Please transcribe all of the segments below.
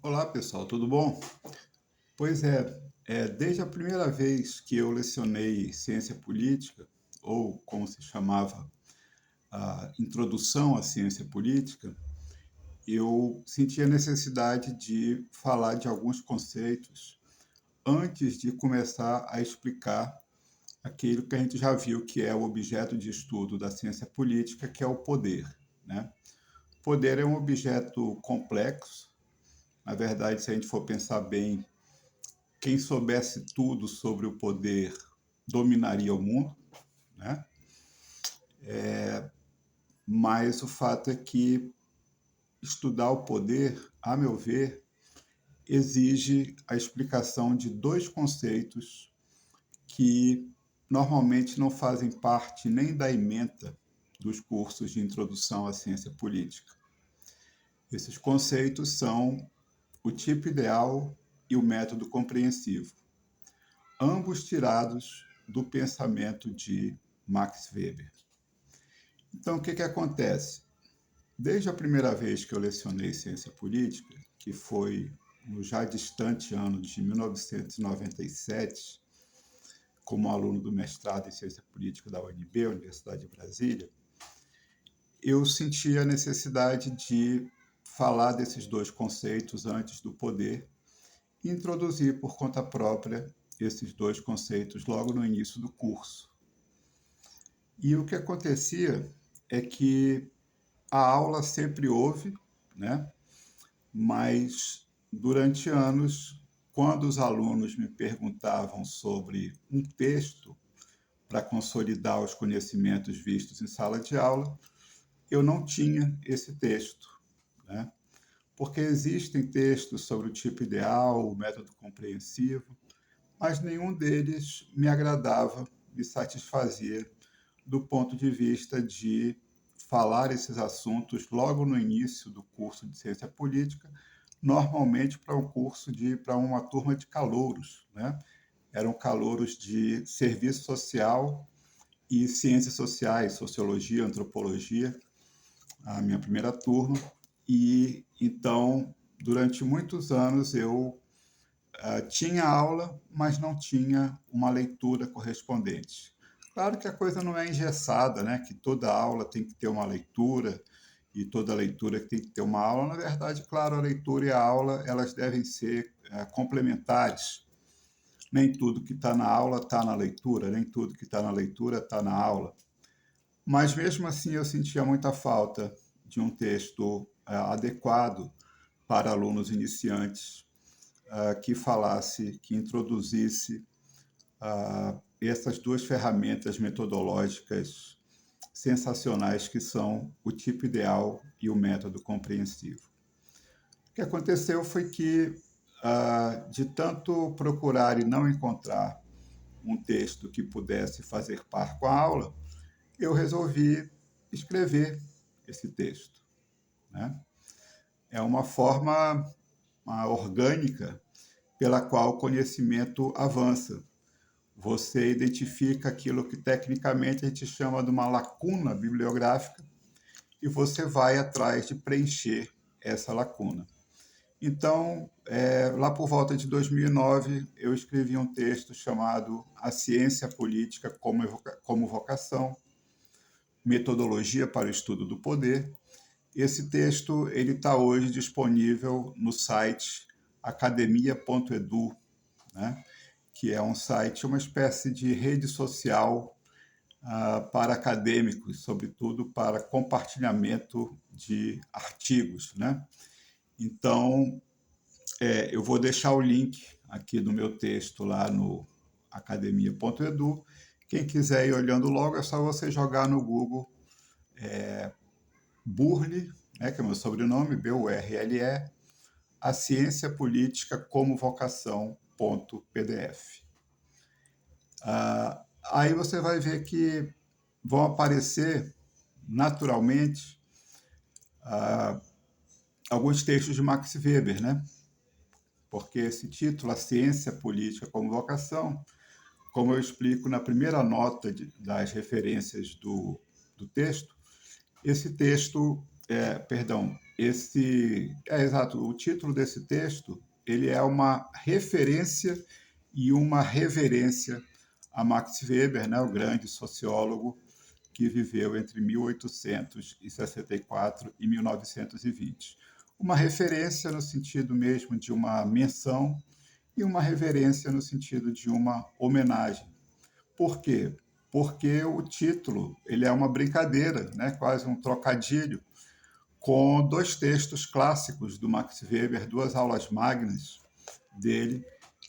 Olá, pessoal, tudo bom? Pois desde a primeira vez que eu lecionei ciência política, ou como se chamava, a introdução à ciência política, eu senti a necessidade de falar de alguns conceitos antes de começar a explicar aquilo que a gente já viu que é o objeto de estudo da ciência política, que é o poder, né? Poder é um objeto complexo. Na verdade, se a gente for pensar bem, quem soubesse tudo sobre o poder dominaria o mundo, né? Mas o fato é que estudar o poder, a meu ver, exige a explicação de dois conceitos que normalmente não fazem parte nem da ementa dos cursos de introdução à ciência política. Esses conceitos são o tipo ideal e o método compreensivo, ambos tirados do pensamento de Max Weber. Então, o que acontece? Desde a primeira vez que eu lecionei ciência política, que foi no já distante ano de 1997, como aluno do mestrado em ciência política da UNB, Universidade de Brasília, eu senti a necessidade de falar desses dois conceitos antes do poder e introduzir por conta própria esses dois conceitos logo no início do curso. E o que acontecia é que a aula sempre houve, né? Mas durante anos, quando os alunos me perguntavam sobre um texto para consolidar os conhecimentos vistos em sala de aula, eu não tinha esse texto, né? Porque existem textos sobre o tipo ideal, o método compreensivo, mas nenhum deles me agradava, me satisfazia do ponto de vista de falar esses assuntos logo no início do curso de ciência política, normalmente para uma turma de calouros, né? Eram calouros de serviço social e ciências sociais, sociologia, antropologia, a minha primeira turma. E então, durante muitos anos, eu tinha aula, mas não tinha uma leitura correspondente. Claro que a coisa não é engessada, né? Que toda aula tem que ter uma leitura e toda leitura tem que ter uma aula. Na verdade, claro, a leitura e a aula elas devem ser complementares. Nem tudo que está na aula está na leitura, nem tudo que está na leitura está na aula. Mas mesmo assim eu sentia muita falta de um texto adequado para alunos iniciantes, que falasse, que introduzisse essas duas ferramentas metodológicas sensacionais que são o tipo ideal e o método compreensivo. O que aconteceu foi que, de tanto procurar e não encontrar um texto que pudesse fazer par com a aula, eu resolvi escrever esse texto, né? É uma forma orgânica pela qual o conhecimento avança. Você identifica aquilo que tecnicamente a gente chama de uma lacuna bibliográfica e você vai atrás de preencher essa lacuna. Então, lá por volta de 2009, eu escrevi um texto chamado A Ciência Política como Vocação, Metodologia para o Estudo do Poder. Esse texto ele está hoje disponível no site academia.edu, né? Que é um site, uma espécie de rede social para acadêmicos, sobretudo para compartilhamento de artigos, né? Então, eu vou deixar o link aqui do meu texto lá no academia.edu. Quem quiser ir olhando logo, é só você jogar no Google Burle, né, que é meu sobrenome, Burle, a ciência política como vocação.pdf. Aí você vai ver que vão aparecer naturalmente alguns textos de Max Weber, né? Porque esse título, A Ciência Política como Vocação, como eu explico na primeira nota das referências do texto, esse texto perdão, exato, o título desse texto, ele é uma referência e uma reverência a Max Weber, né, o grande sociólogo que viveu entre 1864 e 1920. Uma referência no sentido mesmo de uma menção e uma reverência no sentido de uma homenagem. Por quê? Porque o título ele é uma brincadeira, né, quase um trocadilho, com dois textos clássicos do Max Weber, duas aulas magnas dele,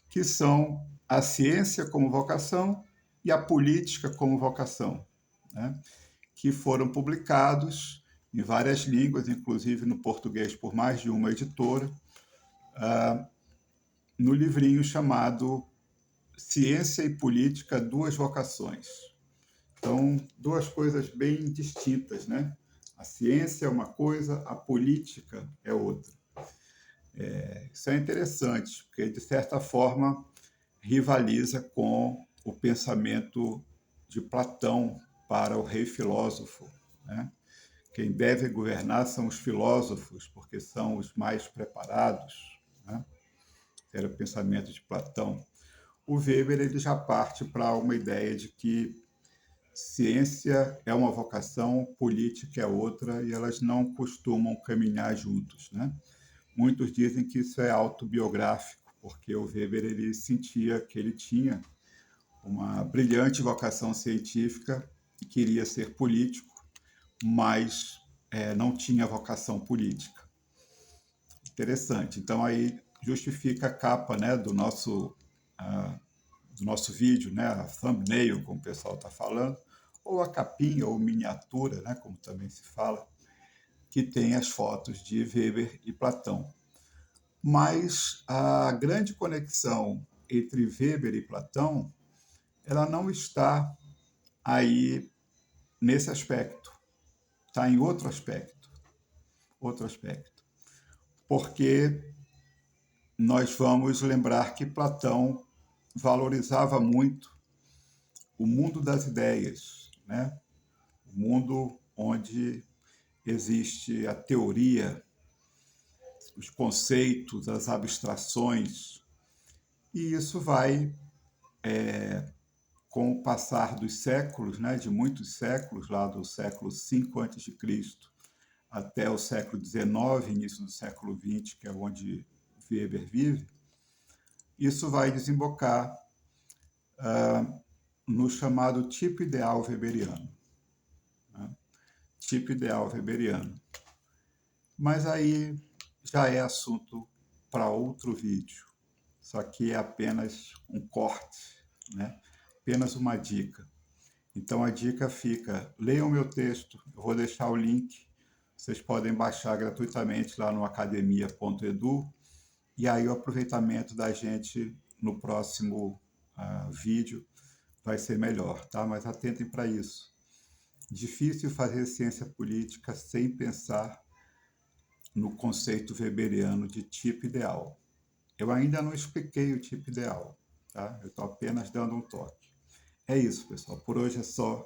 que são A Ciência como Vocação e A Política como Vocação, né? Que foram publicados em várias línguas, inclusive no português por mais de uma editora, no livrinho chamado Ciência e Política, Duas Vocações. Então, duas coisas bem distintas, né? A ciência é uma coisa, a política é outra. Isso é interessante, porque, de certa forma, rivaliza com o pensamento de Platão para o rei filósofo, né? Quem deve governar são os filósofos, porque são os mais preparados, né? Era o pensamento de Platão. O Weber ele já parte para uma ideia de que ciência é uma vocação, política é outra, e elas não costumam caminhar juntos, né? Muitos dizem que isso é autobiográfico, porque o Weber ele sentia que ele tinha uma brilhante vocação científica e queria ser político, mas não tinha vocação política. Interessante. Então aí justifica a capa, né, do nosso vídeo, né, a thumbnail, como o pessoal está falando, ou a capinha ou miniatura, né, como também se fala, que tem as fotos de Weber e Platão. Mas a grande conexão entre Weber e Platão, ela não está aí nesse aspecto, está em outro aspecto, porque nós vamos lembrar que Platão valorizava muito o mundo das ideias, né? O mundo onde existe a teoria, os conceitos, as abstrações, e isso vai, com o passar dos séculos, né, de muitos séculos, lá do século V a.C. até o século XIX, início do século XX, que é onde Weber vive, isso vai desembocar no chamado tipo ideal weberiano. Né? Tipo ideal weberiano. Mas aí já é assunto para outro vídeo. Isso aqui é apenas um corte, né? Apenas uma dica. Então a dica fica, leiam meu texto, eu vou deixar o link, vocês podem baixar gratuitamente lá no academia.edu, e aí o aproveitamento da gente no próximo vídeo vai ser melhor, tá? Mas atentem para isso. Difícil fazer ciência política sem pensar no conceito weberiano de tipo ideal. Eu ainda não expliquei o tipo ideal, tá? Eu estou apenas dando um toque. É isso, pessoal. Por hoje é só.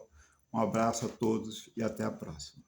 Um abraço a todos e até a próxima.